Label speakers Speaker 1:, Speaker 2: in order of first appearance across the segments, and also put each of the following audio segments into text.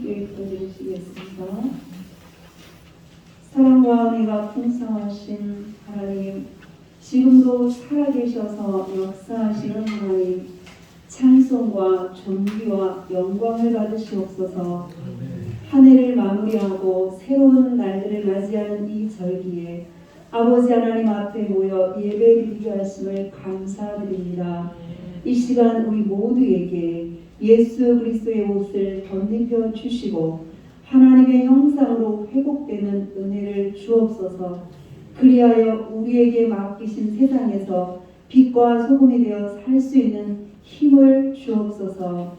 Speaker 1: 읽어주시겠습니다. 사랑과 은혜가 풍성하신 하나님, 지금도 살아계셔서 역사하시는 하나님, 찬송과 존귀와 영광을 받으시옵소서. 한 해를 마무리하고 새로운 날들을 맞이하는 이 절기에 아버지 하나님 앞에 모여 예배드리게 하심을 감사드립니다. 이 시간 우리 모두에게 예수 그리스도의 옷을 덧입혀 주시고 하나님의 형상으로 회복되는 은혜를 주옵소서. 그리하여 우리에게 맡기신 세상에서 빛과 소금이 되어 살 수 있는 힘을 주옵소서.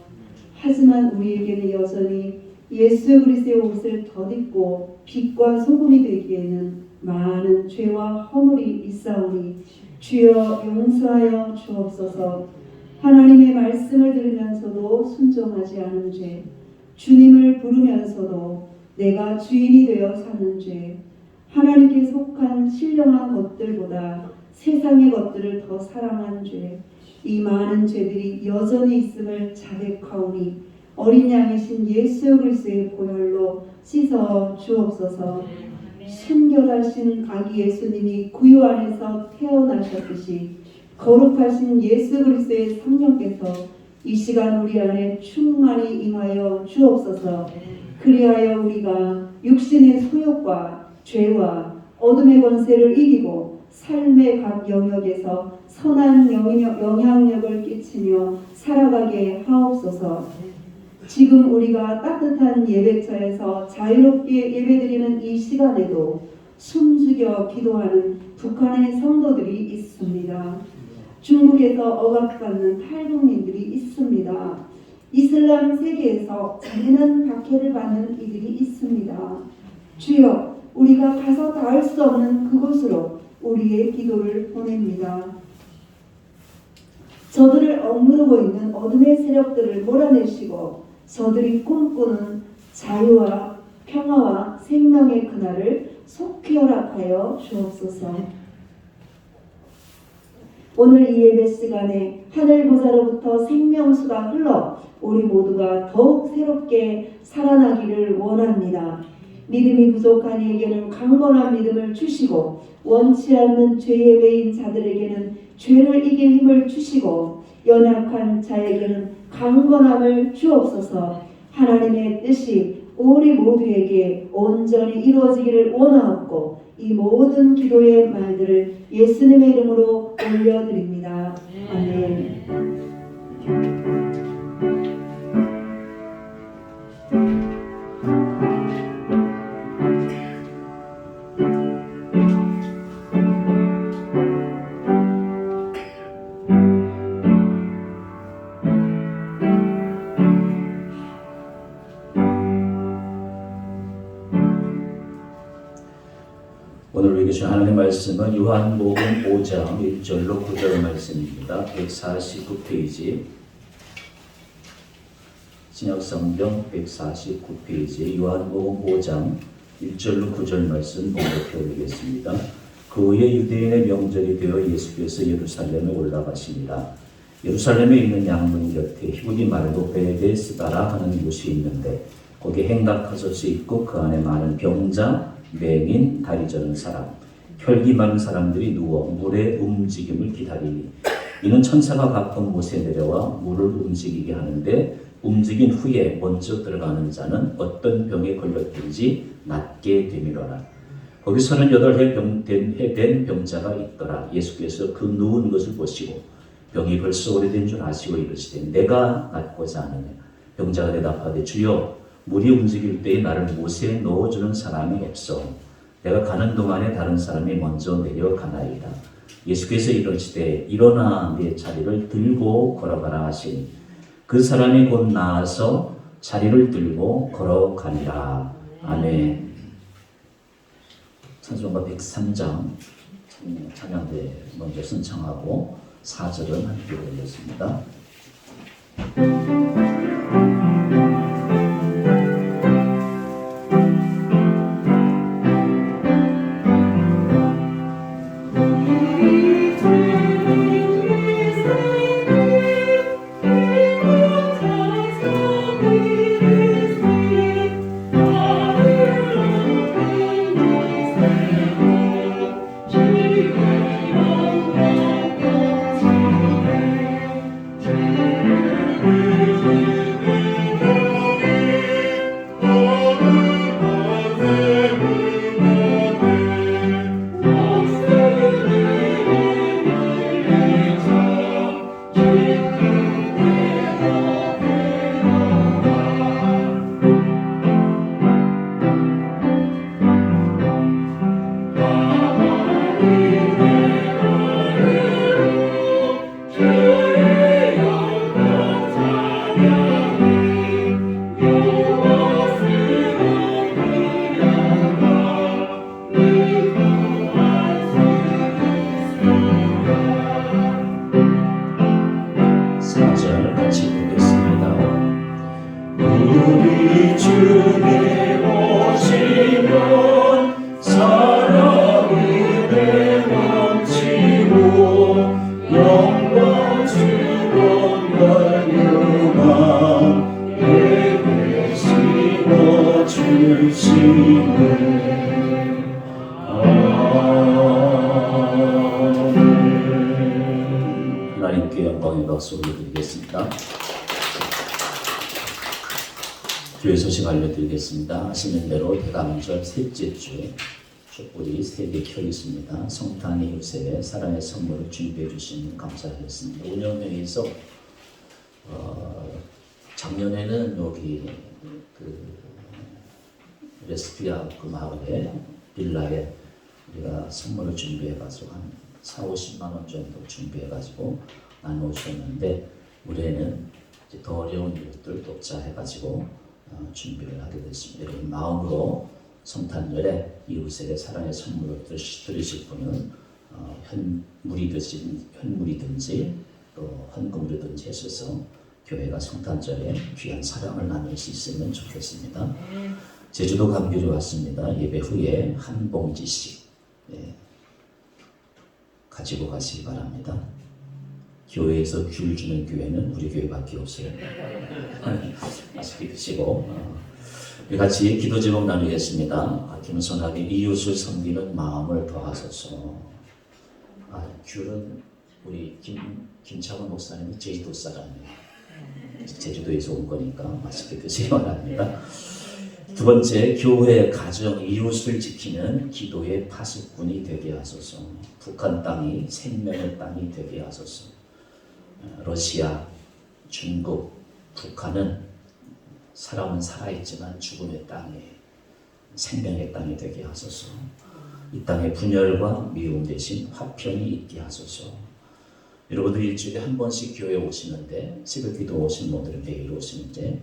Speaker 1: 하지만 우리에게는 여전히 예수 그리스도의 옷을 덧입고 빛과 소금이 되기에는 많은 죄와 허물이 있사오니 주여 용서하여 주옵소서. 하나님의 말씀을 들으면서도 순종하지 않은 죄, 주님을 부르면서도 내가 주인이 되어 사는 죄, 하나님께 속한 신령한 것들보다 세상의 것들을 더 사랑한 죄, 이 많은 죄들이 여전히 있음을 자백하오니 어린 양이신 예수 그리스도의 보혈로 씻어 주옵소서. 순결하신 아기 예수님이 구유 안에서 태어나셨듯이 거룩하신 예수 그리스도의 성령께서 이 시간 우리 안에 충만히 임하여 주옵소서. 그리하여 우리가 육신의 소욕과 죄와 어둠의 권세를 이기고 삶의 각 영역에서 선한 영향력을 끼치며 살아가게 하옵소서. 지금 우리가 따뜻한 예배처에서 자유롭게 예배드리는 이 시간에도 숨죽여 기도하는 북한의 성도들이 있습니다. 중국에서 억압받는 탈북민들이 있습니다. 이슬람 세계에서 잔인한 박해를 받는 이들이 있습니다. 주여, 우리가 가서 닿을 수 없는 그곳으로 우리의 기도를 보냅니다. 저들을 억누르고 있는 어둠의 세력들을 몰아내시고 저들이 꿈꾸는 자유와 평화와 생명의 그날을 속히 허락하여 주옵소서. 오늘 이 예배 시간에 하늘 보좌로부터 생명수가 흘러 우리 모두가 더욱 새롭게 살아나기를 원합니다. 믿음이 부족한 이에게는 강건한 믿음을 주시고 원치 않는 죄에 매인 자들에게는 죄를 이길 힘을 주시고 연약한 자에게는 강건함을 주옵소서. 하나님의 뜻이 우리 모두에게 온전히 이루어지기를 원하옵고 이 모든 기도의 말들을 예수님의 이름으로 올려드립니다. 아멘.
Speaker 2: 오늘 우리에게 주신 하나님의 말씀은 요한복음 5장 1절로 9절 말씀입니다. 149페이지 신약성경 149페이지 요한복음 5장 1절로 9절 말씀 봉독해 올리겠습니다. 그 후에 유대인의 명절이 되어 예수께서 예루살렘에 올라가십니다. 예루살렘에 있는 양문 곁에 히브리 말로 베데스다라 하는 곳이 있는데 거기 행각하소서 있고 그 안에 많은 병자, 맹인, 다리 저는 사람, 혈기 많은 사람들이 누워 물의 움직임을 기다리니 이는 천사가 가끔 못에 내려와 물을 움직이게 하는데 움직인 후에 먼저 들어가는 자는 어떤 병에 걸렸든지 낫게 되미로라. 거기 38해 된 병자가 있더라. 예수께서 그 누운 것을 보시고 병이 벌써 오래된 줄 아시고 이르시되 내가 낫고자 하느냐. 병자가 대답하되 주여 물이 움직일 때에 나를 못에 넣어주는 사람이 없어. 내가 가는 동안에 다른 사람이 먼저 내려가나이다. 예수께서 이르시되 일어나 네 자리를 들고 걸어가라 하시니 그 사람이 곧 나아서 자리를 들고 걸어가니라. 아멘. 찬송가 103장 찬양대 먼저 신청하고 4절은 함께 올렸습니다. 오시면 사랑의 넘치고 영광스러운 열매만 내게 심어주시네. 하나님께 영광의 박수 올려드리겠습니다. 교회 소식 알려드리겠습니다. 아시는 대로 대감절 셋째 주에 촛불이 3개 켜 있습니다. 성탄 이웃에 사랑의 선물을 준비해 주시면 감사하겠습니다. 운영회에서 작년에는 여기 레스피아 마을에 빌라에 우리가 선물을 준비해가지고 한 4~50만 원 정도 준비해가지고 나누었었는데 올해는 이제 더 어려운 이웃들 독자해가지고 준비를 하게 됐습니다. 여러분 마음으로 성탄절에 이웃에게 사랑의 선물을 드리실 분은 현물이든지 또 헌금이든지 하셔서 교회가 성탄절에 귀한 사랑을 나눌 수 있으면 좋겠습니다. 제주도 감귤이 왔습니다. 예배 후에 한 봉지씩 가지고 가시기 바랍니다. 교회에서 귤 주는 교회는 우리 교회밖에 없어요. 맛있게 드시고 우리 같이 기도 제목 나누겠습니다. 겸손하게 이웃을 섬기는 마음을 더하소서. 귤은 우리 김창원 목사님이 제주도 사람이에요. 제주도에서 온 거니까 맛있게 드시기 바랍니다. 두 번째, 교회, 가정, 이웃을 지키는 기도의 파수꾼이 되게 하소서. 북한 땅이 생명의 땅이 되게 하소서. 러시아, 중국, 북한은 사람은 살아있지만 죽음의 땅이 생명의 땅이 되게 하소서. 이 땅에 분열과 미움 대신 화평이 있게 하소서. 여러분들 일주일에 한 번씩 교회에 오시는데 새벽기도 오신 분들은 매일 오시는데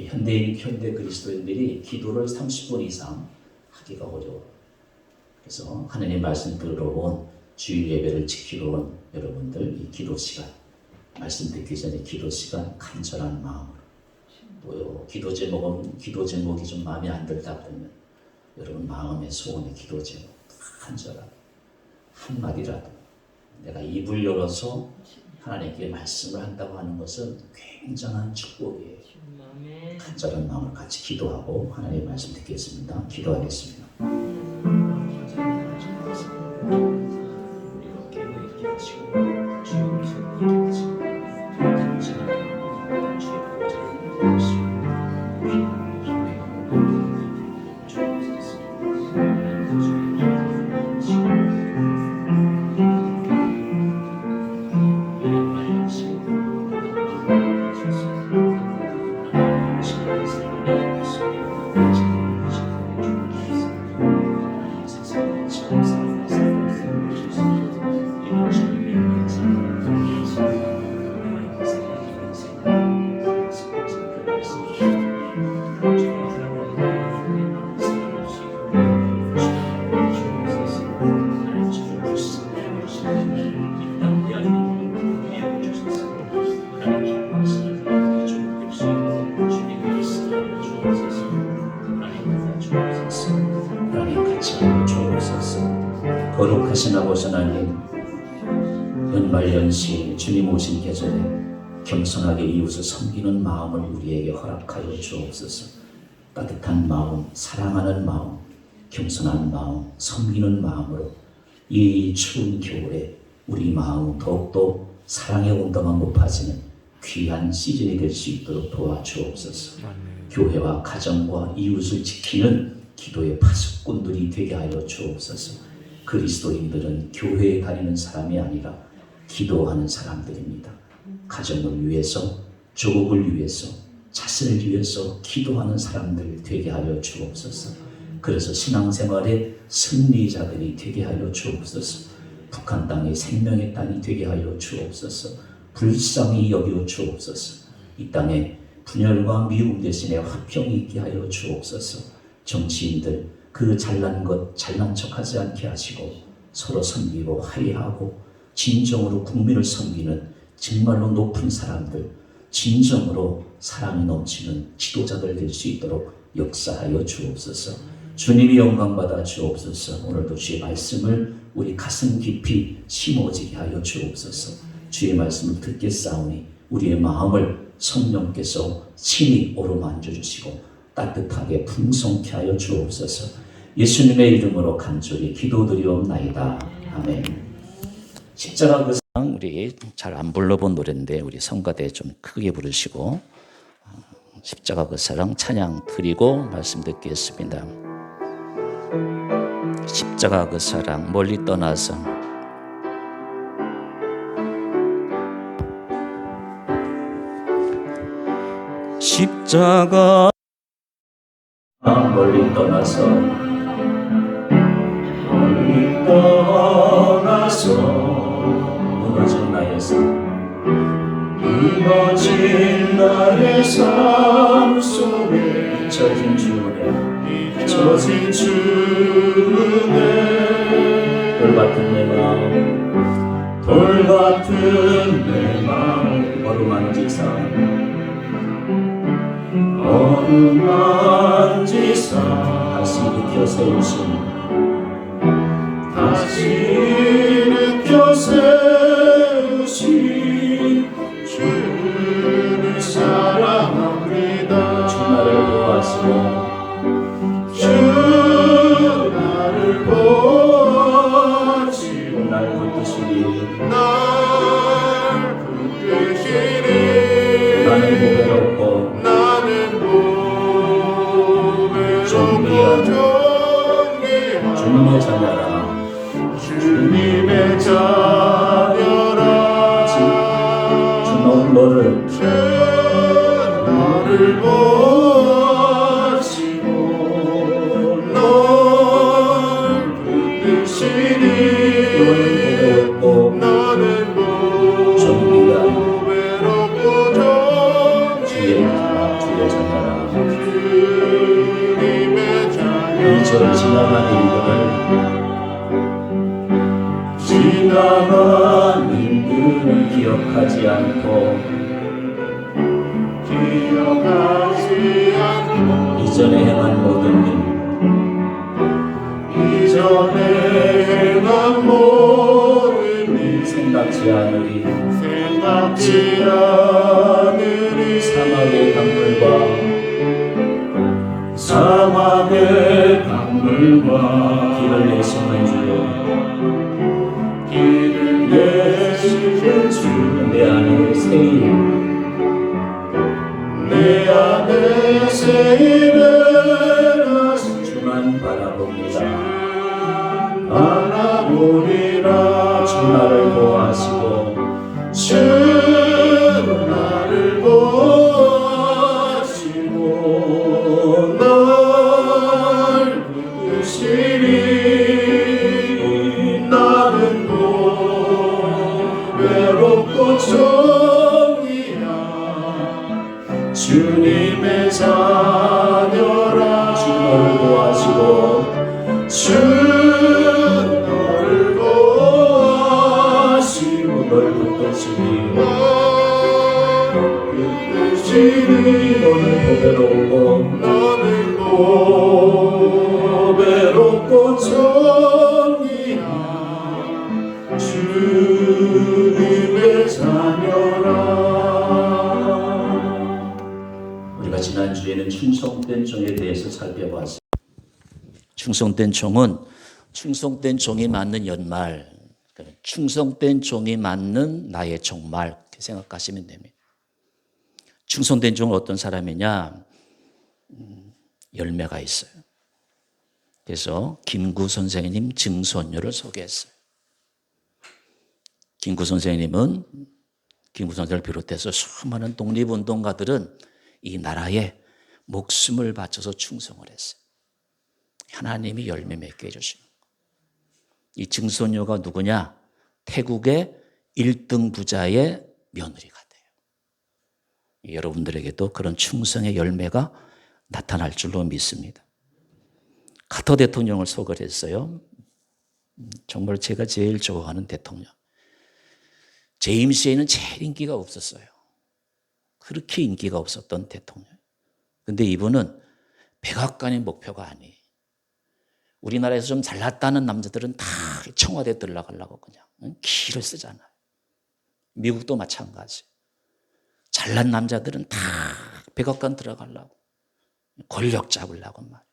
Speaker 2: 현대 그리스도인들이 기도를 30분 이상 하기가 어려워요. 그래서 하나님 말씀 들으러 온 주일 예배를 지키러 온 여러분들 이 기도 시간 말씀 듣기 전에 기도 시간 간절한 마음으로 또 기도 제목이 좀 마음에 안 들다 보면 여러분 마음의 소원의 기도 제목 간절하게 한마디라도 내가 입을 열어서 하나님께 말씀을 한다고 하는 것은 굉장한 축복이에요. 간절한 마음을 같이 기도하고 하나님의 말씀 듣겠습니다. 기도하겠습니다. 거룩하신 아버지 하나님, 연말연시 주님 오신 계절에 겸손하게 이웃을 섬기는 마음을 우리에게 허락하여 주옵소서. 따뜻한 마음, 사랑하는 마음, 겸손한 마음, 섬기는 마음으로 이 추운 겨울에 우리 마음 더욱더 사랑의 온도가 높아지는 귀한 시즌이 될 수 있도록 도와주옵소서. 교회와 가정과 이웃을 지키는 기도의 파수꾼들이 되게 하여 주옵소서. 그리스도인들은 교회에 다니는 사람이 아니라 기도하는 사람들입니다. 가정을 위해서, 조국을 위해서, 자신을 위해서 기도하는 사람들 되게 하여 주옵소서. 그래서 신앙생활의 승리자들이 되게 하여 주옵소서. 북한 땅이 생명의 땅이 되게 하여 주옵소서. 불쌍히 여겨 주옵소서. 이 땅에 분열과 미움 대신에 화평이 있게 하여 주옵소서. 정치인들 그 잘난 것 잘난 척하지 않게 하시고 서로 섬기고 화해하고 진정으로 국민을 섬기는 정말로 높은 사람들, 진정으로 사랑이 넘치는 지도자들 될 수 있도록 역사하여 주옵소서. 주님이 영광받아 주옵소서. 오늘도 주의 말씀을 우리 가슴 깊이 심어지게 하여 주옵소서. 주의 말씀을 듣겠사오니 우리의 마음을 성령께서 친히 어루만져 주시고 따뜻하게 풍성케 하여 주옵소서. 예수님의 이름으로 간절히 기도드리옵나이다. 아멘. 십자가 그 상, 우리 잘 안 불러본 노래인데 우리 성가대 좀 크게 부르시고 십자가 그 사랑 찬양 드리고 말씀 듣겠습니다. 십자가 그 사랑 멀리 떠나서 십자가 멀리 떠나서 멀리 떠나서 무너진 나의 삶 무너진 나의 삶 속에 잊혀진 주의 돌같은 내 마음 돌같은 내 마음 어루만지사 다시 일으켜 세우신 주를 사랑합니다. 주 나를 보호하시고 주 나를 보호하시고 날 붙드시니 나는 보배롭고 주님의 자녀라 주님의 자녀라 주는 너를 보시고 널 붙드시니 나는 보배롭고 주의 자녀라 이전 지나간 일들을 기억하지 않고 이전에 행한 모든 일 생각지 않으리 사막의 강물과 길을 내시는 주여 내 안에 새임을 주만 바라봅니다. 주 나를 보호하시고 주 나를 보호하시고 날 붙드시니 나는 외롭고 종이야 주님의 자녀라 주 너를 보호하시고 주 너를 보호하시고 널 붙드시니 너는 보배롭고 종이야 주님의 자녀라. 우리가 지난주에는 충성된 종에 대해서 살펴봤습니다. 충성된 종은 충성된 종이 맞는 연말, 충성된 종이 맞는 나의 종말 이렇게 생각하시면 됩니다. 충성된 종은 어떤 사람이냐? 열매가 있어요. 그래서 김구 선생님 증손녀를 소개했어요. 김구 선생님을 비롯해서 수많은 독립운동가들은 이 나라에 목숨을 바쳐서 충성을 했어요. 하나님이 열매 맺게 해주시는 거예요. 이 증손녀가 누구냐? 태국의 1등 부자의 며느리가 돼요. 여러분들에게도 그런 충성의 열매가 나타날 줄로 믿습니다. 카터 대통령을 소개했어요. 정말 제가 제일 좋아하는 대통령. 재임시에는 제일 인기가 없었어요.
Speaker 3: 그렇게 인기가 없었던 대통령. 근데 이분은 백악관의 목표가 아니에요. 우리나라에서 좀 잘났다는 남자들은 다 청와대 들어가려고 그냥 기를 쓰잖아요. 미국도 마찬가지. 잘난 남자들은 다 백악관 들어가려고 권력 잡으려고 말.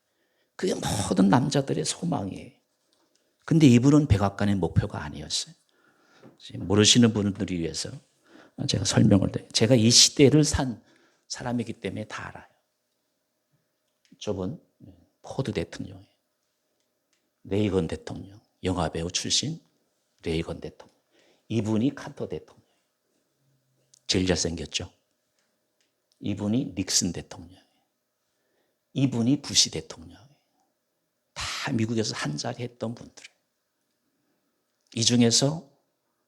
Speaker 3: 그게 모든 남자들의 소망이에요. 근데 이분은 백악관의 목표가 아니었어요. 모르시는 분들을 위해서 제가 설명을 드려요. 제가 이 시대를 산 사람이기 때문에 다 알아요. 저분 포드 대통령이에요. 레이건 대통령, 영화배우 출신 레이건 대통령. 이분이 카터 대통령. 제일 잘생겼죠. 이분이 닉슨 대통령. 이분이 부시 대통령. 다 미국에서 한 자리 했던 분들. 이 중에서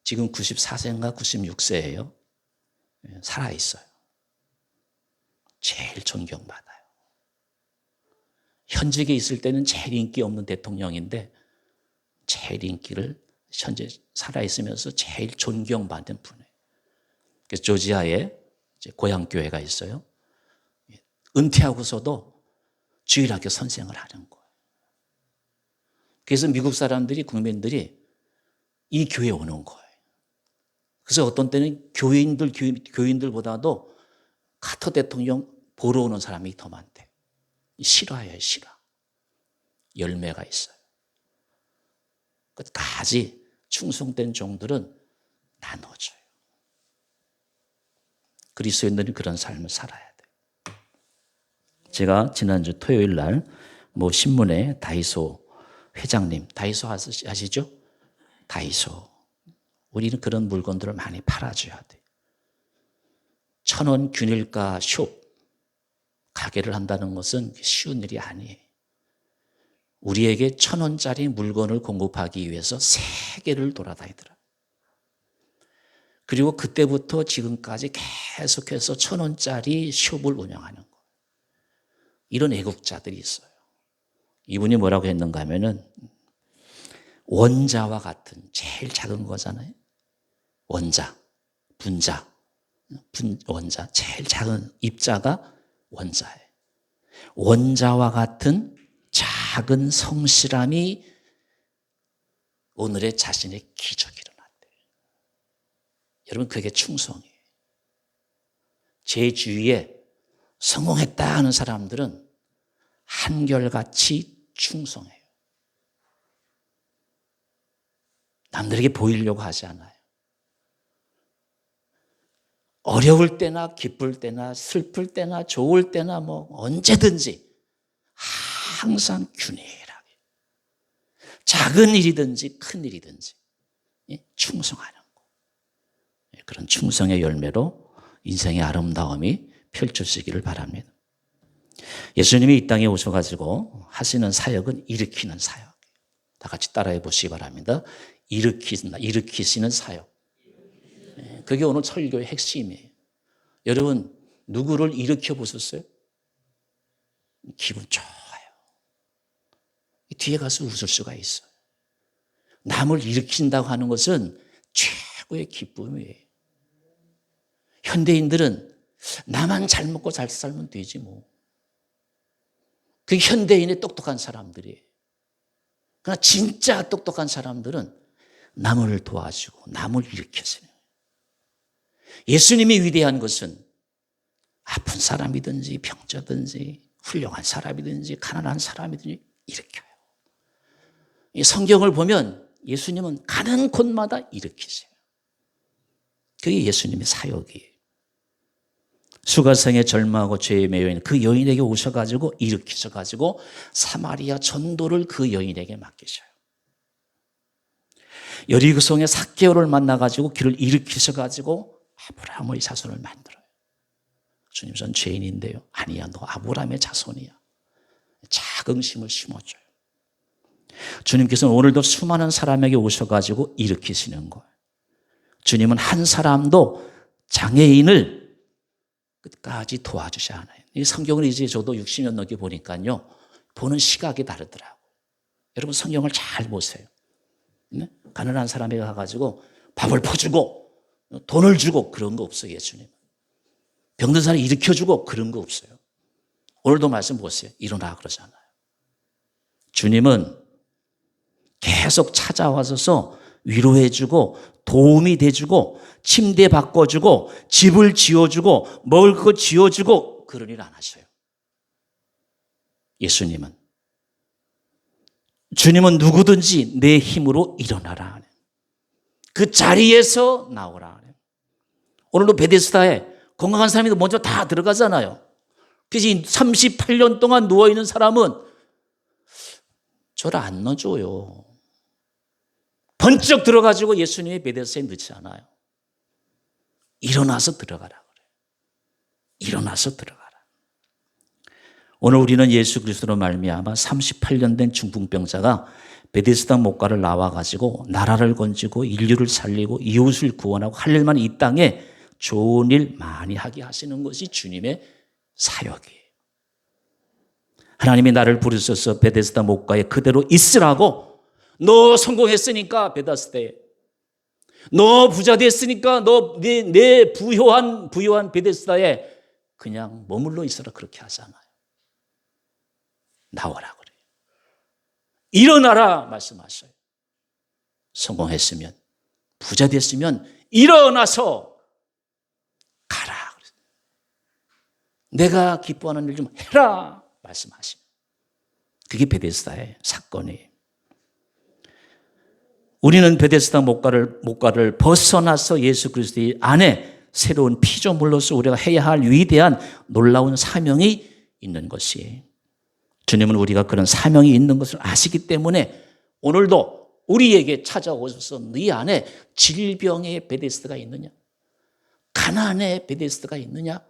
Speaker 3: 지금 94세인가 96세예요. 살아있어요. 제일 존경받아요. 현직에 있을 때는 제일 인기 없는 대통령인데 제일 인기를 현재 살아있으면서 제일 존경받는 분이에요. 그래서 조지아에 이제 고향교회가 있어요. 은퇴하고서도 주일학교 선생을 하는 거예요. 그래서 미국 사람들이, 국민들이 이 교회에 오는 거예요. 그래서 어떤 때는 교인들보다도 카터 대통령 보러 오는 사람이 더 많대요. 실화예요, 실화. 열매가 있어요. 끝까지 충성된 종들은 나눠줘요. 그리스도인들은 그런 삶을 살아야 돼요. 제가 지난주 토요일 날 신문에 다이소 회장님, 다이소 아시죠? 다이소. 우리는 그런 물건들을 많이 팔아줘야 돼요. 1,000원 균일가 숍 가게를 한다는 것은 쉬운 일이 아니에요. 우리에게 1,000원짜리 물건을 공급하기 위해서 세계를 돌아다니더라. 그리고 그때부터 지금까지 계속해서 1,000원짜리 숍을 운영하는 거예요. 이런 애국자들이 있어요. 이분이 뭐라고 했는가 하면은 원자와 같은 제일 작은 거잖아요. 원자, 분자, 원자, 제일 작은 입자가 원자예요. 원자와 같은 작은 성실함이 오늘의 자신의 기적이 일어났대요. 여러분, 그게 충성이에요. 제 주위에 성공했다 하는 사람들은 한결같이 충성해요. 남들에게 보이려고 하지 않아요. 어려울 때나 기쁠 때나 슬플 때나 좋을 때나 언제든지 항상 균일하게 작은 일이든지 큰 일이든지 충성하는 거. 그런 충성의 열매로 인생의 아름다움이 펼쳐지기를 바랍니다. 예수님이 이 땅에 오셔가지고 하시는 사역은 일으키는 사역. 다 같이 따라해 보시기 바랍니다. 일으키시는 사역. 그게 오늘 설교의 핵심이에요. 여러분, 누구를 일으켜 보셨어요? 기분 좋아요. 뒤에 가서 웃을 수가 있어요. 남을 일으킨다고 하는 것은 최고의 기쁨이에요. 현대인들은 나만 잘 먹고 잘 살면 되지 뭐. 그게 현대인의 똑똑한 사람들이에요. 그러나 진짜 똑똑한 사람들은 남을 도와주고 남을 일으켜서요. 예수님이 위대한 것은 아픈 사람이든지 병자든지 훌륭한 사람이든지 가난한 사람이든지 일으켜요. 이 성경을 보면 예수님은 가는 곳마다 일으키세요. 그게 예수님의 사역이에요. 수가성에 절망하고 죄에 매여 있는 그 여인에게 오셔가지고 일으키셔가지고 사마리아 전도를 그 여인에게 맡기셔요. 여리고성에 삭개오를 만나가지고 길을 일으키셔가지고 아브라함의 자손을 만들어요. 주님, 전 죄인인데요. 아니야, 너 아브라함의 자손이야. 자긍심을 심어줘요. 주님께서는 오늘도 수많은 사람에게 오셔가지고 일으키시는 거예요. 주님은 한 사람도 장애인을 끝까지 도와주지 않아요. 이 성경을 이제 저도 60년 넘게 보니까요, 보는 시각이 다르더라고요. 여러분, 성경을 잘 보세요. 네? 가난한 사람에게 가가지고 밥을 퍼주고 돈을 주고 그런 거 없어요, 예수님. 병든 사람 일으켜주고 그런 거 없어요. 오늘도 말씀 보세요. 일어나 그러잖아요. 주님은 계속 찾아와서 위로해주고 도움이 돼주고 침대 바꿔주고 집을 지어주고 먹을 거 지어주고 그런 일 안 하셔요. 예수님은. 주님은 누구든지 내 힘으로 일어나라. 그 자리에서 나오라. 오늘도 베데스다에 건강한 사람이 먼저 다 들어가잖아요. 그래서 38년 동안 누워있는 사람은 저를 안 넣어줘요. 번쩍 들어가지고 예수님의 베데스다에 넣지 않아요. 일어나서 들어가라 그래요. 일어나서 들어가라. 오늘 우리는 예수 그리스도로 말미암아 38년 된 중풍병자가 베데스다 목가를 나와가지고 나라를 건지고 인류를 살리고 이웃을 구원하고 할 일만 이 땅에 좋은 일 많이 하게 하시는 것이 주님의 사역이에요. 하나님이 나를 부르셔서 베데스다 목가에 그대로 있으라고. 너 성공했으니까 베데스다에, 너 부자 됐으니까 너 내 부유한 베데스다에 그냥 머물러 있어라 그렇게 하잖아요. 나와라 그래요. 일어나라 말씀하셔요. 성공했으면, 부자 됐으면 일어나서 가라. 내가 기뻐하는 일 좀 해라 말씀하십니다. 그게 베데스다의 사건이에요. 우리는 베데스다 목가를 벗어나서 예수 그리스도의 안에 새로운 피조물로서 우리가 해야 할 위대한 놀라운 사명이 있는 것이에요. 주님은 우리가 그런 사명이 있는 것을 아시기 때문에 오늘도 우리에게 찾아오셔서 네 안에 질병의 베데스다가 있느냐? 가난의 베데스다가 있느냐?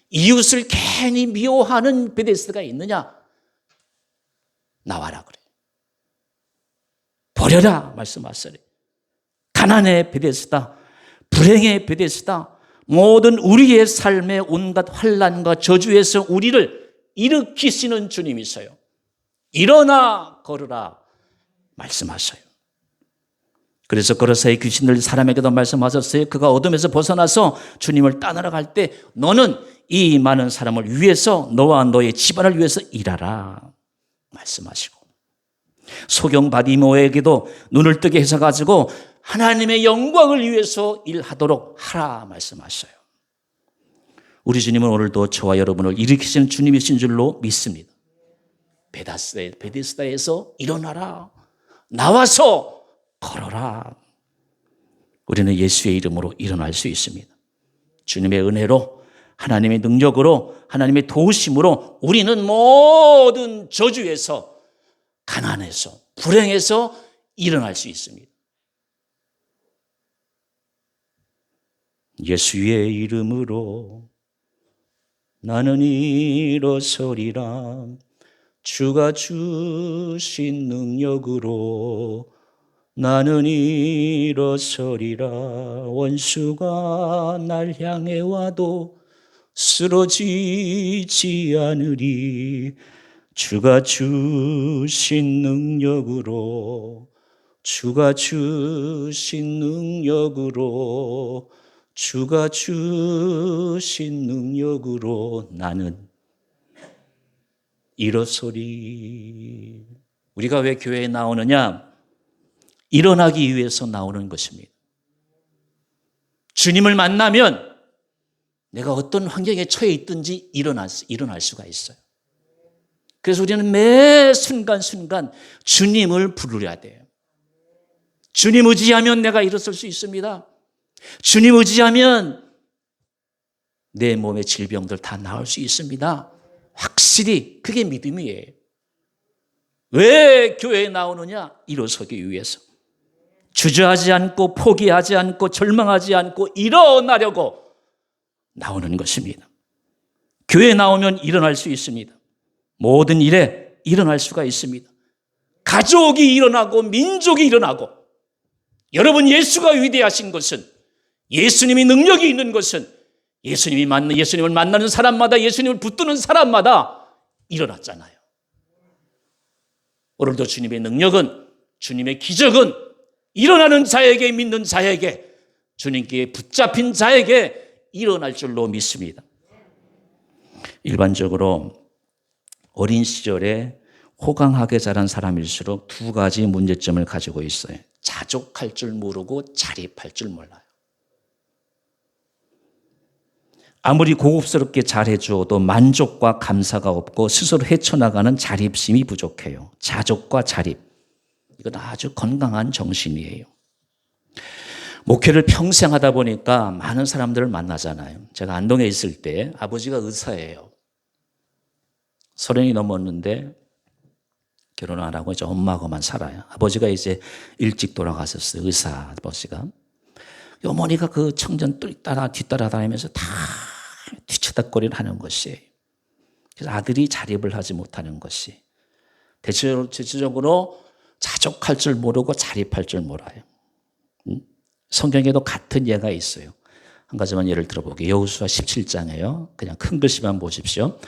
Speaker 3: 이웃을 괜히 미워하는 베데스다가 있느냐? 나와라 그래. 버려라 말씀하시래. 가난의 베데스다, 불행의 베데스다, 모든 우리의 삶의 온갖 환난과 저주에서 우리를 일으키시는 주님이세요. 일어나 걸으라 말씀하셔요. 그래서 거로사의 귀신들 사람에게도 말씀하셨어요. 그가 어둠에서 벗어나서 주님을 따르러 갈 때 너는 이 많은 사람을 위해서 너와 너의 집안을 위해서 일하라 말씀하시고, 소경 바디모에게도 눈을 뜨게 해서가지고 하나님의 영광을 위해서 일하도록 하라 말씀하셔요. 우리 주님은 오늘도 저와 여러분을 일으키시는 주님이신 줄로 믿습니다. 베데스다에서 일어나라. 나와서 걸어라. 우리는 예수의 이름으로 일어날 수 있습니다. 주님의 은혜로, 하나님의 능력으로, 하나님의 도우심으로 우리는 모든 저주에서, 가난에서, 불행에서 일어날 수 있습니다. 예수의 이름으로 나는 일어서리라. 주가 주신 능력으로 나는 일어서리라. 원수가 날 향해 와도 쓰러지지 않으리. 주가 주신 능력으로, 주가 주신 능력으로, 주가 주신 능력으로 나는 일어서리. 우리가 왜 교회에 나오느냐? 일어나기 위해서 나오는 것입니다. 주님을 만나면 내가 어떤 환경에 처해 있든지 일어날 수가 있어요. 그래서 우리는 매 순간순간 주님을 부르려야 돼요. 주님 의지하면 내가 일어설 수 있습니다. 주님 의지하면 내 몸의 질병들 다 나을 수 있습니다. 확실히 그게 믿음이에요. 왜 교회에 나오느냐? 일어서기 위해서. 주저하지 않고 포기하지 않고 절망하지 않고 일어나려고 나오는 것입니다. 교회에 나오면 일어날 수 있습니다. 모든 일에 일어날 수가 있습니다. 가족이 일어나고 민족이 일어나고, 여러분 예수가 위대하신 것은, 예수님이 능력이 있는 것은 예수님을 만나는 사람마다, 예수님을 붙드는 사람마다 일어났잖아요. 오늘도 주님의 능력은, 주님의 기적은 일어나는 자에게, 믿는 자에게, 주님께 붙잡힌 자에게 일어날 줄로 믿습니다. 일반적으로 어린 시절에 호강하게 자란 사람일수록 두 가지 문제점을 가지고 있어요. 자족할 줄 모르고 자립할 줄 몰라요. 아무리 고급스럽게 잘해주어도 만족과 감사가 없고 스스로 헤쳐나가는 자립심이 부족해요. 자족과 자립. 이건 아주 건강한 정신이에요. 목회를 평생 하다 보니까 많은 사람들을 만나잖아요. 제가 안동에 있을 때 아버지가 의사예요. 30이 넘었는데 결혼 안 하고 이제 엄마하고만 살아요. 아버지가 이제 일찍 돌아가셨어요. 의사 아버지가. 어머니가 그 청전 뒤따라다니면서 다 뒤쳐닥거리를 하는 것이에요. 그래서 아들이 자립을 하지 못하는 것이 대체적으로 자족할 줄 모르고 자립할 줄 몰라요. 성경에도 같은 예가 있어요. 한 가지만 예를 들어보게. 여호수아 17장에요. 그냥 큰 글씨만 보십시오.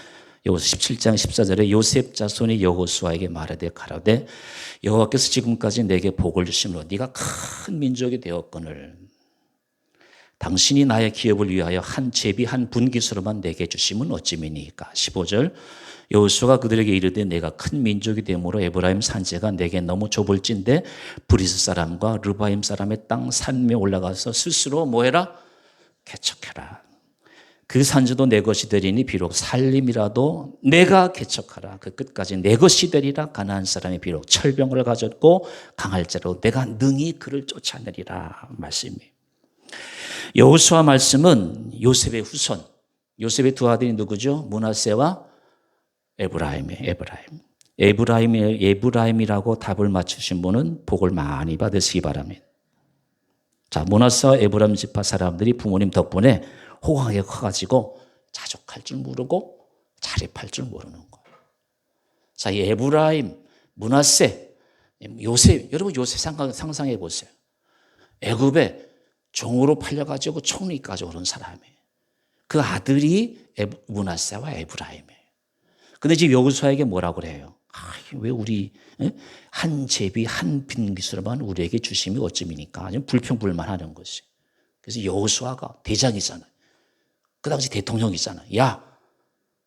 Speaker 3: 여호수아 17장 14절에 요셉 자손이 여호수아에게 말하되 가라되 여호와께서 지금까지 내게 복을 주심으로 네가 큰 민족이 되었거늘 당신이 나의 기업을 위하여 한 제비 한 분깃으로만 내게 주심은 어찌미니까. 15절 여호수아가 그들에게 이르되 내가 큰 민족이 되므로 에브라임 산지가 내게 너무 좁을진데 브리스 사람과 르바임 사람의 땅 산에 올라가서 스스로 뭐해라? 개척해라. 그 산지도 내 것이 되리니 비록 살림이라도 내가 개척하라. 그 끝까지 내 것이 되리라. 가나안 사람이 비록 철병을 가졌고 강할지라도 내가 능히 그를 쫓아내리라. 말씀이에요. 여호수아 말씀은 요셉의 후손, 요셉의 두 아들이 누구죠? 므낫세와 에브라임이에요. 에브라임이라고 답을 맞추신 분은 복을 많이 받으시기 바랍니다. 자, 므낫세와 에브라임 지파 사람들이 부모님 덕분에 호강하게 커가지고 자족할 줄 모르고 자립할 줄 모르는 거예요. 자, 이 에브라임, 므낫세, 요셉, 여러분 요셉 상상해 보세요. 애굽에 종으로 팔려가지고 총리까지 오른 사람이에요. 그 아들이 므낫세와 에브라임이에요. 근데 지금 여호수아에게 뭐라고 그래요? 왜 우리 한 제비 한 빈깃으로만 우리에게 주심이 어찌미니까. 불평불만하는 것이. 그래서 여호수아가 대장이잖아요. 그 당시 대통령이잖아. 야,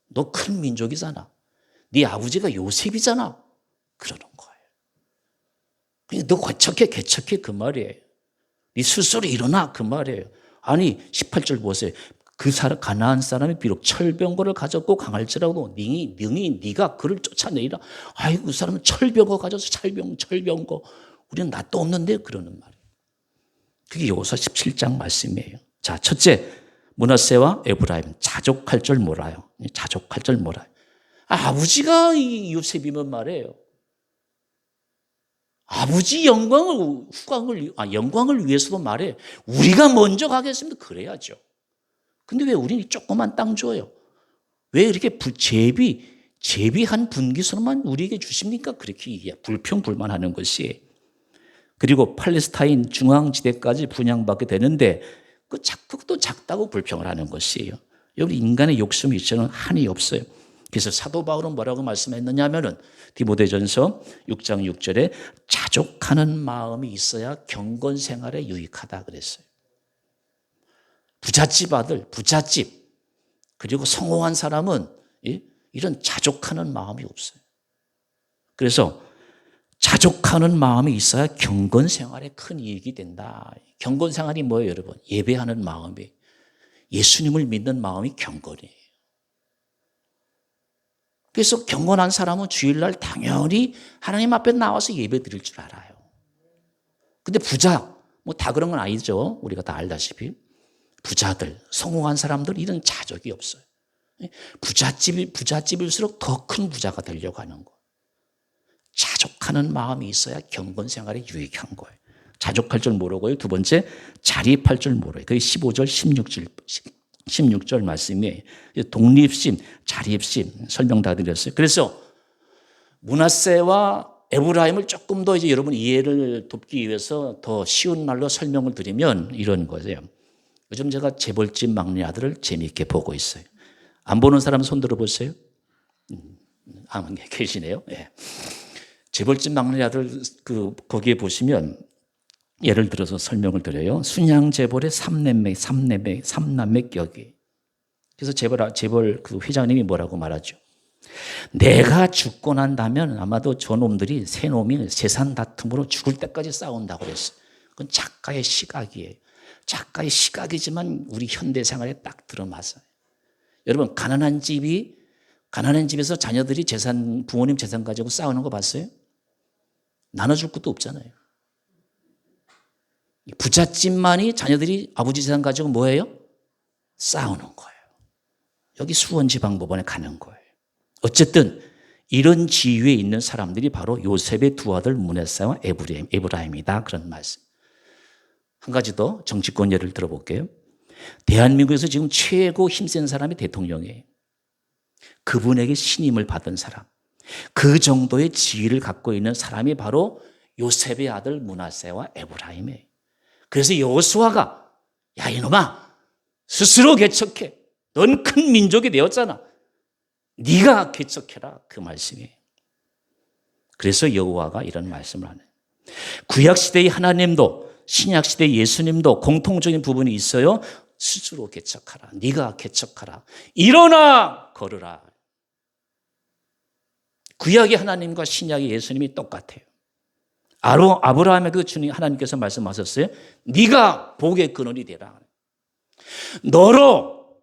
Speaker 3: 너 큰 민족이잖아. 네 아버지가 요셉이잖아. 그러는 거예요. 그냥 너 개척해 그 말이에요. 네 스스로 일어나 그 말이에요. 아니 18절 보세요. 그 가나안 사람이 비록 철병거를 가졌고 강할지라도 능히 네가 그를 쫓아내리라. 아이고 그 사람은 철병거 가져서 철병거 우리는 낯도 없는데 그러는 말이에요. 그게 여호수아 17장 말씀이에요. 자, 첫째 므낫세와 에브라임 자족할 줄 몰라요. 자족할 줄 몰라요. 아버지가 이 요셉이면 말이에요. 아버지 영광을 위해서도 말해. 우리가 먼저 가겠습니다. 그래야죠. 근데 왜 우리는 조그만 땅 줘요? 왜 이렇게 제비 한 분깃으로만 우리에게 주십니까? 그렇게 불평불만하는 것이. 그리고 팔레스타인 중앙지대까지 분양받게 되는데 그것도 작다고 불평을 하는 것이에요. 여러분 인간의 욕심이 있지는 한이 없어요. 그래서 사도 바울은 뭐라고 말씀했느냐 하면은 디모데전서 6장 6절에 자족하는 마음이 있어야 경건 생활에 유익하다 그랬어요. 부잣집 그리고 성공한 사람은 이런 자족하는 마음이 없어요. 그래서 자족하는 마음이 있어야 경건 생활에 큰 이익이 된다. 경건 생활이 뭐예요, 여러분? 예배하는 마음이, 예수님을 믿는 마음이 경건이에요. 그래서 경건한 사람은 주일날 당연히 하나님 앞에 나와서 예배 드릴 줄 알아요. 근데 부자, 다 그런 건 아니죠. 우리가 다 알다시피. 부자들, 성공한 사람들 이런 자족이 없어요. 부잣집일수록 더 큰 부자가 되려고 하는 거예요. 자족하는 마음이 있어야 경건 생활에 유익한 거예요. 자족할 줄 모르고요. 두 번째, 자립할 줄 모르요. 그게 15절, 16절 말씀이에요. 독립심, 자립심 설명 다 드렸어요. 그래서 므낫세와 에브라임을 조금 더 이제 여러분 이해를 돕기 위해서 더 쉬운 말로 설명을 드리면 이런 거예요. 요즘 제가 재벌집 막내 아들을 재미있게 보고 있어요. 안 보는 사람 손 들어보세요. 계시네요. 예. 재벌집 막내 아들 거기에 보시면 예를 들어서 설명을 드려요. 순양 재벌의 삼남매 격이 그래서 재벌 그 회장님이 뭐라고 말하죠? 내가 죽고 난 다면 아마도 저놈들이 세 놈이 재산 다툼으로 죽을 때까지 싸운다고 그랬어요. 그건 작가의 시각이에요. 작가의 시각이지만 우리 현대 생활에 딱 들어맞아요. 여러분, 가난한 집에서 자녀들이 부모님 재산 가지고 싸우는 거 봤어요? 나눠줄 것도 없잖아요. 부잣집만이 자녀들이 아버지 재산 가지고 뭐예요? 싸우는 거예요. 여기 수원지방법원에 가는 거예요. 어쨌든 이런 지위에 있는 사람들이 바로 요셉의 두 아들 므낫세와 에브라임이다. 그런 말씀. 한 가지 더 정치권 예를 들어볼게요. 대한민국에서 지금 최고 힘센 사람이 대통령이에요. 그분에게 신임을 받은 사람, 그 정도의 지위를 갖고 있는 사람이 바로 요셉의 아들 므낫세와 에브라임이에요. 그래서 여호수아가 야 이놈아 스스로 개척해. 넌 큰 민족이 되었잖아. 네가 개척해라. 그 말씀이에요. 그래서 여호와가 이런 말씀을 하네요. 구약시대의 하나님도 신약시대의 예수님도 공통적인 부분이 있어요. 스스로 개척하라. 네가 개척하라. 일어나 걸으라. 구약의 하나님과 신약의 예수님이 똑같아요. 아브라함에게 주님 하나님께서 말씀하셨어요. 네가 복의 근원이 되라. 너로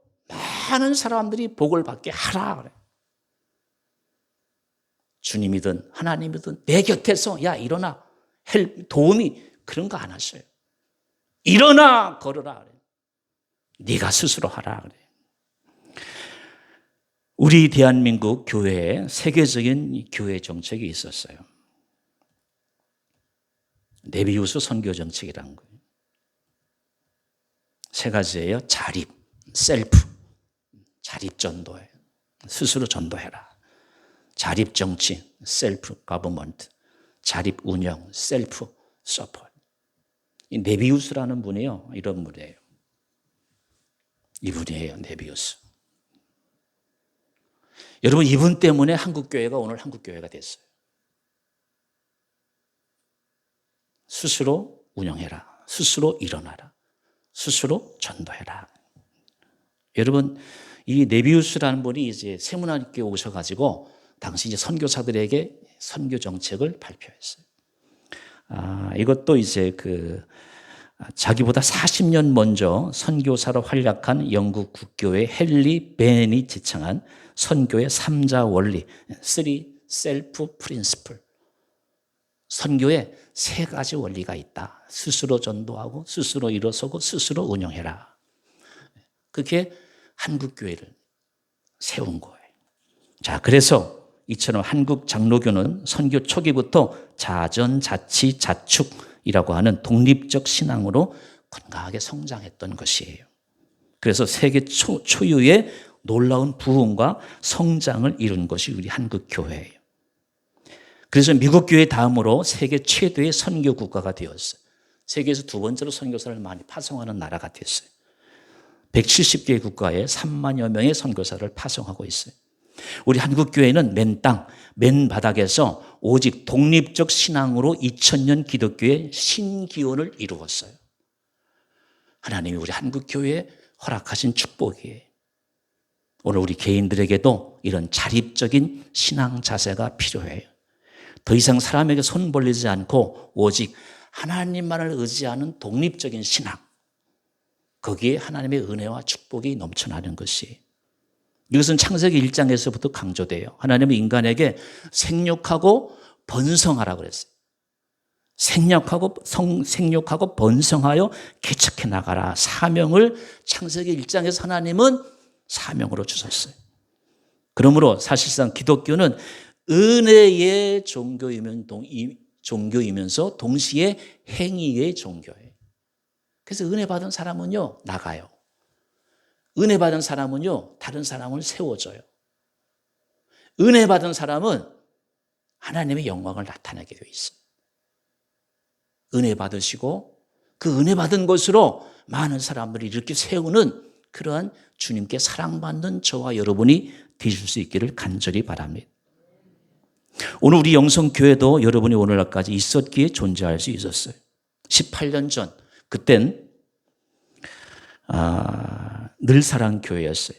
Speaker 3: 많은 사람들이 복을 받게 하라. 그래. 주님이든 하나님이든 내 곁에서 야 일어나 도움이 그런 거 안 하셔요. 일어나 걸어라. 그래. 네가 스스로 하라. 그래. 우리 대한민국 교회에 세계적인 교회 정책이 있었어요. 네비우스 선교 정책이라는 거예요. 세 가지예요. 자립, 셀프, 자립 전도예요. 스스로 전도해라. 자립 정치, 셀프 거버먼트, 자립 운영, 셀프 서포트. 이 네비우스라는 분이요, 이런 분이에요. 이분이에요, 네비우스. 여러분, 이분 때문에 한국교회가 오늘 한국교회가 됐어요. 스스로 운영해라. 스스로 일어나라. 스스로 전도해라. 여러분, 이 네비우스라는 분이 이제 세문안교에 오셔가지고 당시 이제 선교사들에게 선교 정책을 발표했어요. 이것도 이제 자기보다 40년 먼저 선교사로 활약한 영국 국교의 헨리 벤이 지창한 선교의 3자 원리, 3 셀프 프린시플. 선교에 3가지 원리가 있다. 스스로 전도하고 스스로 일어서고 스스로 운영해라. 그게 한국교회를 세운 거예요. 자, 그래서 이처럼 한국 장로교는 선교 초기부터 자전, 자치, 자축이라고 하는 독립적 신앙으로 건강하게 성장했던 것이에요. 그래서 세계 초유의 놀라운 부흥과 성장을 이룬 것이 우리 한국 교회예요. 그래서 미국 교회 다음으로 세계 최대의 선교 국가가 되었어요. 세계에서 두 번째로 선교사를 많이 파송하는 나라가 됐어요. 170개 국가에 3만여 명의 선교사를 파송하고 있어요. 우리 한국 교회는 맨 땅, 맨 바닥에서 오직 독립적 신앙으로 2000년 기독교의 신기원을 이루었어요. 하나님이 우리 한국 교회에 허락하신 축복이에요. 오늘 우리 개인들에게도 이런 자립적인 신앙 자세가 필요해요. 더 이상 사람에게 손 벌리지 않고 오직 하나님만을 의지하는 독립적인 신앙. 거기에 하나님의 은혜와 축복이 넘쳐나는 것이. 이것은 창세기 1장에서부터 강조돼요. 하나님은 인간에게 생육하고 번성하라고 그랬어요. 생육하고 번성하여 개척해 나가라. 사명을 창세기 1장에서 하나님은 사명으로 주셨어요. 그러므로 사실상 기독교는 은혜의 종교이면서 동시에 행위의 종교예요. 그래서 은혜 받은 사람은요, 나가요. 은혜 받은 사람은요, 다른 사람을 세워줘요. 은혜 받은 사람은 하나님의 영광을 나타내게 되어 있어요. 은혜 받으시고 그 은혜 받은 것으로 많은 사람들을 이렇게 세우는 그러한 주님께 사랑받는 저와 여러분이 되실 수 있기를 간절히 바랍니다. 오늘 우리 영성교회도 여러분이 오늘날까지 있었기에 존재할 수 있었어요. 18년 전, 그땐 늘사랑교회였어요.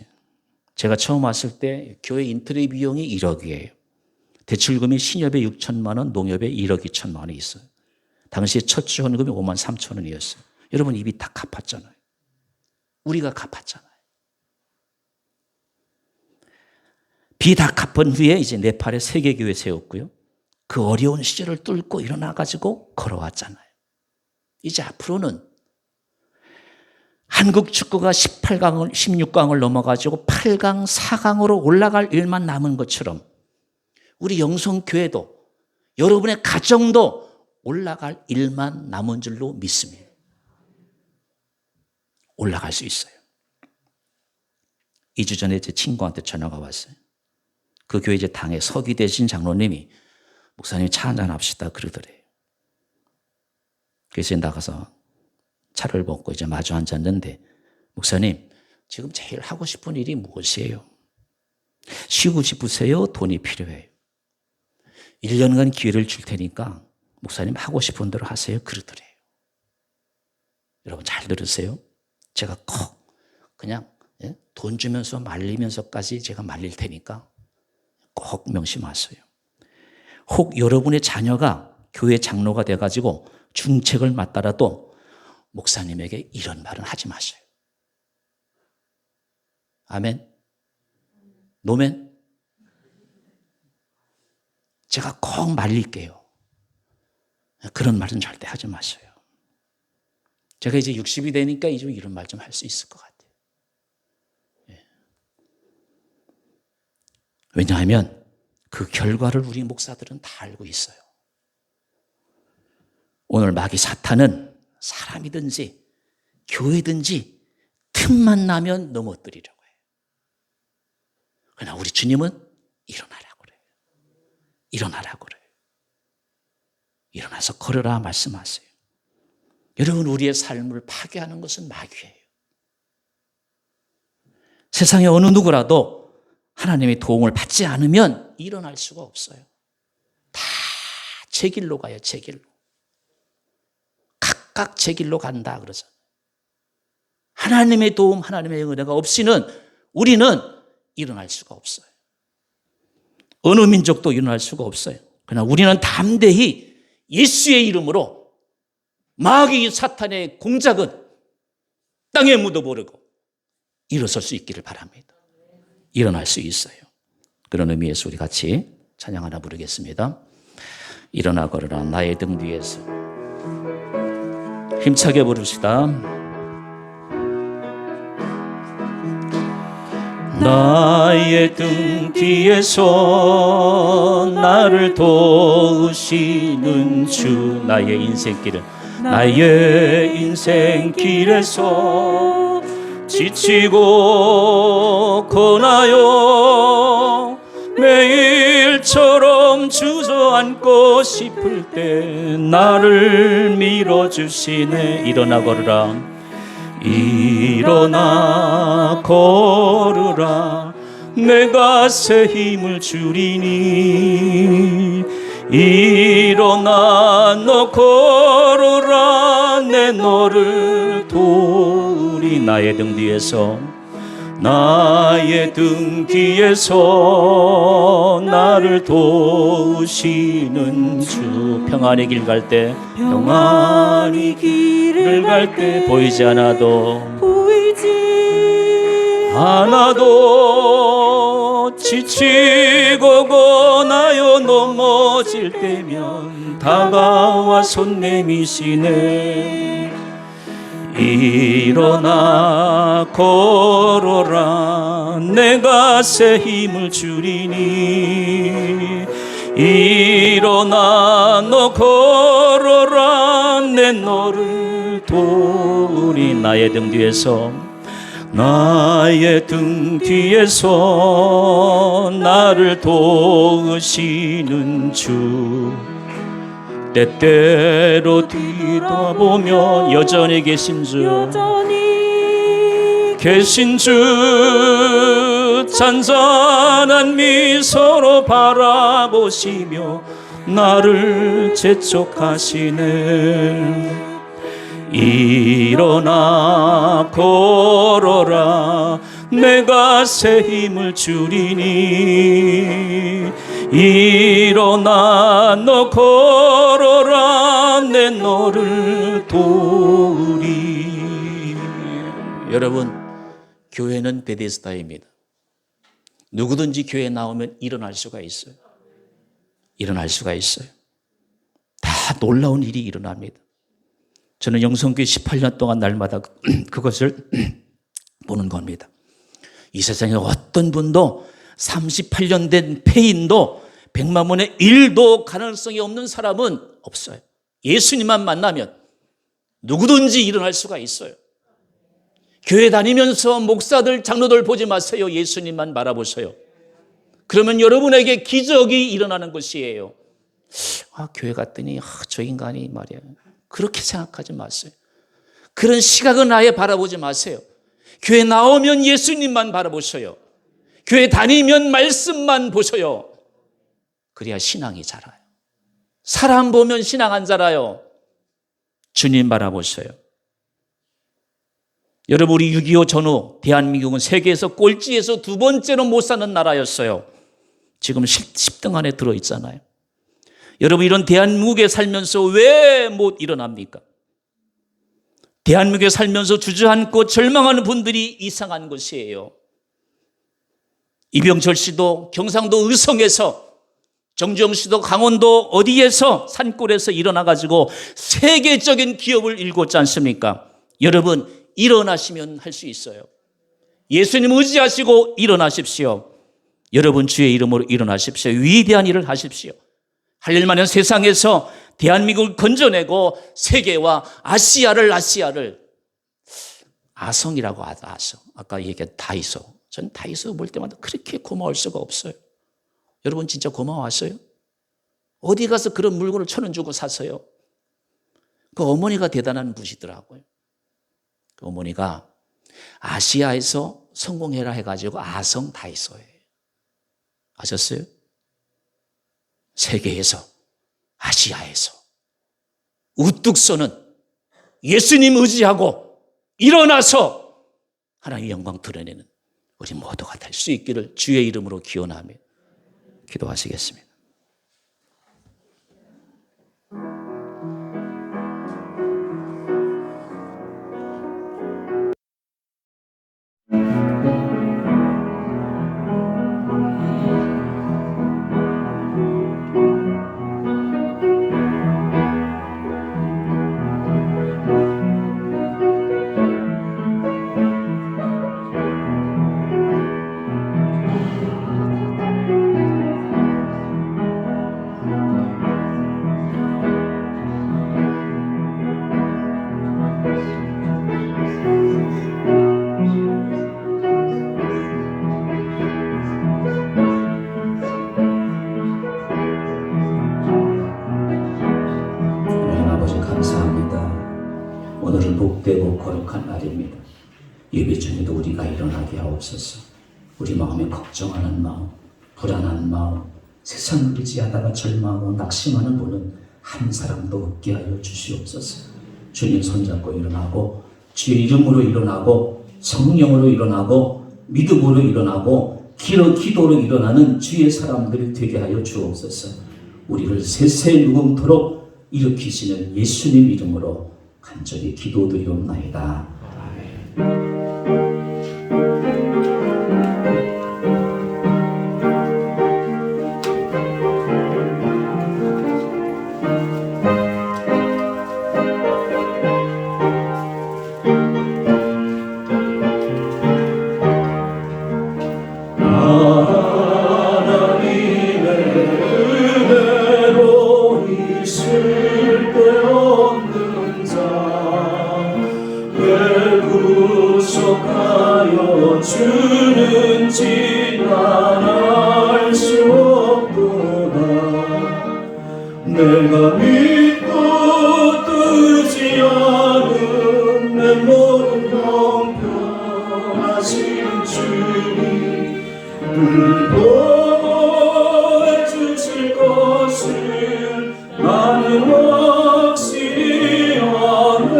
Speaker 3: 제가 처음 왔을 때 교회 인테리어 비용이 1억이에요. 대출금이 신협에 6천만 원, 농협에 1억 2천만 원이 있어요. 당시에 첫 지원금이 5만 3천 원이었어요. 여러분 이미 다 갚았잖아요. 우리가 갚았잖아요. 비 다 갚은 후에 이제 네팔에 세계교회 세웠고요. 그 어려운 시절을 뚫고 일어나가지고 걸어왔잖아요. 이제 앞으로는 한국 축구가 18강을, 16강을 넘어가지고 8강, 4강으로 올라갈 일만 남은 것처럼 우리 영성교회도 여러분의 가정도 올라갈 일만 남은 줄로 믿습니다. 올라갈 수 있어요. 2주 전에 제 친구한테 전화가 왔어요. 그 교회 이제 당의 서기 되신 장로님이 목사님 차 한잔 합시다 그러더래요. 그래서 나가서 차를 먹고 이제 마주 앉았는데 목사님 지금 제일 하고 싶은 일이 무엇이에요? 쉬고 싶으세요? 돈이 필요해요. 1년간 기회를 줄 테니까 목사님 하고 싶은 대로 하세요 그러더래요. 여러분 잘 들으세요. 제가 꼭 그냥 돈 주면서 말리면서까지 제가 말릴 테니까 꼭 명심하세요. 혹 여러분의 자녀가 교회 장로가 돼가지고 중책을 맡더라도 목사님에게 이런 말은 하지 마세요. 아멘? 노멘? 제가 꼭 말릴게요. 그런 말은 절대 하지 마세요. 제가 이제 60이 되니까 이제 이런 말 좀 할 수 있을 것 같아요. 왜냐하면 그 결과를 우리 목사들은 다 알고 있어요. 오늘 마귀 사탄은 사람이든지 교회든지 틈만 나면 넘어뜨리려고 해요. 그러나 우리 주님은 일어나라고 그래요. 일어나라고 그래요. 일어나서 걸어라 말씀하세요. 여러분 우리의 삶을 파괴하는 것은 마귀예요. 세상에 어느 누구라도 하나님의 도움을 받지 않으면 일어날 수가 없어요. 다 제 길로 가요. 제 길로. 각각 제 길로 간다 그러잖아요. 하나님의 도움, 하나님의 은혜가 없이는 우리는 일어날 수가 없어요. 어느 민족도 일어날 수가 없어요. 그러나 우리는 담대히 예수의 이름으로 마귀 사탄의 공작은 땅에 묻어버리고 일어설 수 있기를 바랍니다. 일어날 수 있어요. 그런 의미에서 우리 같이 찬양 하나 부르겠습니다. 일어나 걸어라 나의 등 뒤에서. 힘차게 부릅시다. 나의 등 뒤에서 나를 도우시는 주. 나의 인생길에서 지치고 고나요 매일처럼 주저앉고 싶을 때 나를 밀어주시네. 일어나 걸으라 일어나 걸으라 내가 새 힘을 주리니 일어나 너 걸어라 내 너를 도우리. 나의 등 뒤에서 나를 도우시는 주. 평안의 길 갈 때 보이지 않아도 지치고 고나요 넘어질 때면 다가와 손 내미시네. 일어나 걸어라 내가 새 힘을 주리니 일어나 너 걸어라 내 너를 도우리. 나의 등 뒤에서 나를 도우시는 주. 때때로 뒤돌아보면 여전히 계신 주 잔잔한 미소로 바라보시며 나를 재촉하시네. 일어나 걸어라 내가 새 힘을 주리니 일어나 너 걸어라 내 너를 도우리. 여러분, 교회는 베데스다입니다. 누구든지 교회에 나오면 일어날 수가 있어요. 일어날 수가 있어요. 다 놀라운 일이 일어납니다. 저는 영성교회 18년 동안 날마다 그것을 보는 겁니다. 이 세상에 어떤 분도 38년 된 폐인도 100만 분의 1도 가능성이 없는 사람은 없어요. 예수님만 만나면 누구든지 일어날 수가 있어요. 교회 다니면서 목사들, 장로들 보지 마세요. 예수님만 바라보세요. 그러면 여러분에게 기적이 일어나는 것이에요. 교회 갔더니 저 인간이 말이야. 그렇게 생각하지 마세요. 그런 시각은 아예 바라보지 마세요. 교회 나오면 예수님만 바라보세요. 교회 다니면 말씀만 보세요. 그래야 신앙이 자라요. 사람 보면 신앙 안 자라요. 주님 바라보세요. 여러분, 우리 6.25 전후 대한민국은 세계에서 꼴찌에서 두 번째로 못 사는 나라였어요. 지금 10등 안에 들어있잖아요. 여러분, 이런 대한민국에 살면서 왜 못 일어납니까? 대한민국에 살면서 주저앉고 절망하는 분들이 이상한 것이에요. 이병철 씨도 경상도 의성에서, 정주영 씨도 강원도 어디에서 산골에서 일어나가지고 세계적인 기업을 일궜지 않습니까? 여러분, 일어나시면 할 수 있어요. 예수님 의지하시고 일어나십시오. 여러분, 주의 이름으로 일어나십시오. 위대한 일을 하십시오. 할 일만 하면 세상에서 대한민국을 건져내고 세계와 아시아를 아성이라고 하죠. 아성. 아까 얘기한 다이소. 전 다이소 볼 때마다 그렇게 고마울 수가 없어요. 여러분, 진짜 고마워하세요? 어디 가서 그런 물건을 1,000원 주고 샀어요? 그 어머니가 대단한 분이더라고요. 그 어머니가 아시아에서 성공해라 해가지고 아성 다이소예요. 아셨어요? 세계에서, 아시아에서 우뚝 서는 예수님 의지하고 일어나서 하나님의 영광 드러내는 우리 모두가 될 수 있기를 주의 이름으로 기원하며 기도하시겠습니다.
Speaker 2: 오늘은 복되고 거룩한 날입니다. 예배 중에도 우리가 일어나게 하옵소서. 우리 마음에 걱정하는 마음, 불안한 마음, 세상을 의지하다가 절망하고 낙심하는 분은 한 사람도 없게 하여 주시옵소서. 주님 손잡고 일어나고 주의 이름으로 일어나고 성령으로 일어나고 믿음으로 일어나고 기도로 일어나는 주의 사람들이 되게 하여 주옵소서. 우리를 세세 누금토록 일으키시는 예수님 이름으로 간절히 기도드리옵나이다. 아멘.
Speaker 4: 주는지 난 알 수 없도다. 내가 믿고 뜨지 않은 내 모든 형편하신 주님 불도해 주실 것을 나는 확실히 아네.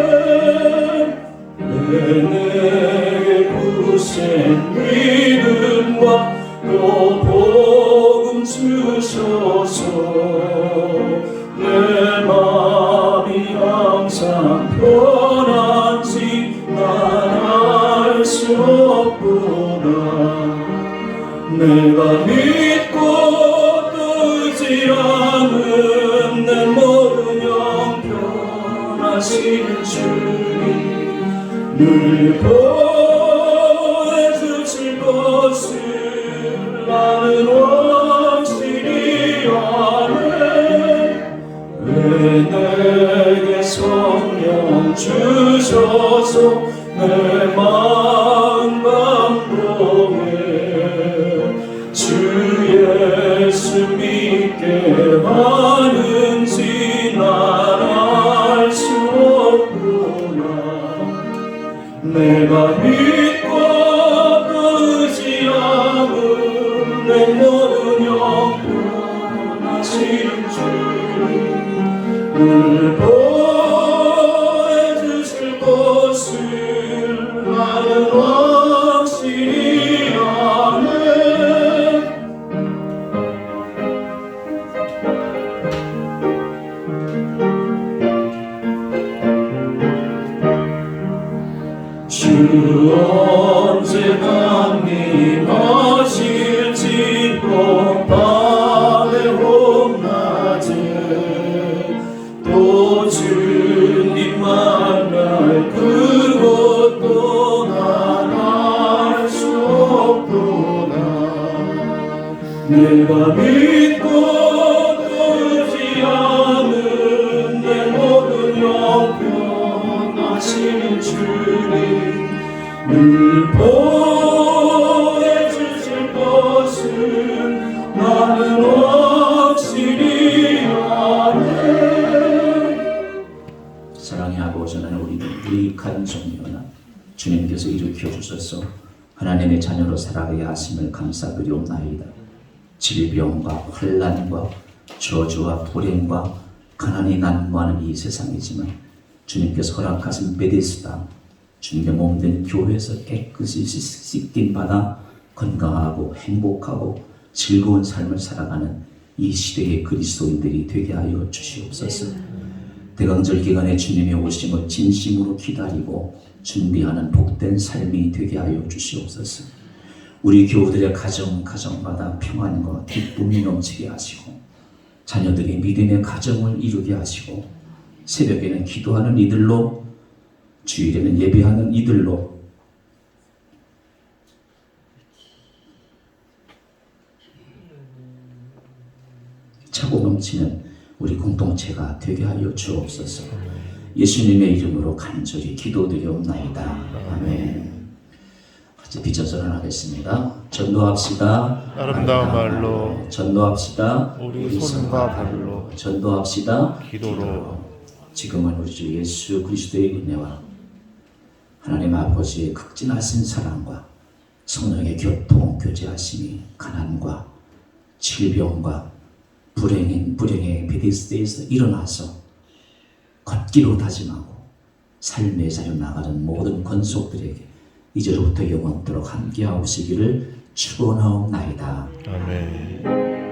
Speaker 4: 내게 구세네 주소서. 내 마음이 항상 편한지 난 알 수 없구나. 내가 믿고 뜨지 않은 내 모든 형편하시는 주님 늘 보여주실 것을 나는 확실히 아네. 왜 내게 성령 주셔서 내 마음 감동해 주 예수 믿게 하는지 난 알 수 없구나. 내가 믿고 뜨지 않은 내 모든 형편하시는 주님 늘 보여주실 것을 나는 확실히 아네. 주 언제 강림하실지 밤에 홍낮에 또 주님 만날 그것도 난 알 수 없구나. 내가 믿고 뜨지 않은 내 모든 형편하시는 주님 늘 보여주실 것을 나는 확실히 아네.
Speaker 2: 사랑의 아버지 하나님, 우리도 유익한 종려나 주님께서 일으켜 주셔서 하나님의 자녀로 살아가야 하심을 감사드리옵나이다. 질병과 환난과 저주와 불행과 가난이 난무하는 이 세상이지만 주님께서 허락하신 베데스다, 주님의 몸된 교회에서 깨끗이 씻긴 바다 건강하고 행복하고 즐거운 삶을 살아가는 이 시대의 그리스도인들이 되게 하여 주시옵소서. 대강절 기간에 주님의 오심을 진심으로 기다리고 준비하는 복된 삶이 되게 하여 주시옵소서. 우리 교우들의 가정마다 평안과 기쁨이 넘치게 하시고 자녀들이 믿음의 가정을 이루게 하시고 새벽에는 기도하는 이들로, 주일에는 예배하는 이들로 차고 넘치는 우리 공동체가 되게 하여 주옵소서. 예수님의 이름으로 간절히 기도드리옵나이다. 아멘. 같이 비전선언 하겠습니다. 전도합시다.
Speaker 5: 아름다운 말로,
Speaker 2: 전도합시다.
Speaker 5: 우리 손과 발로,
Speaker 2: 전도합시다.
Speaker 5: 기도로.
Speaker 2: 지금은 우리 주 예수 그리스도의 은혜와 하나님 아버지의 극진하신 사랑과 성령의 교통 교제하심이 가난과 질병과 불행의 베데스다에서 일어나서 걷기로 다짐하고 삶의 자유 나가는 모든 권속들에게 이제로부터 영원토록 함께하시기를 축원하옵나이다.
Speaker 5: 아멘.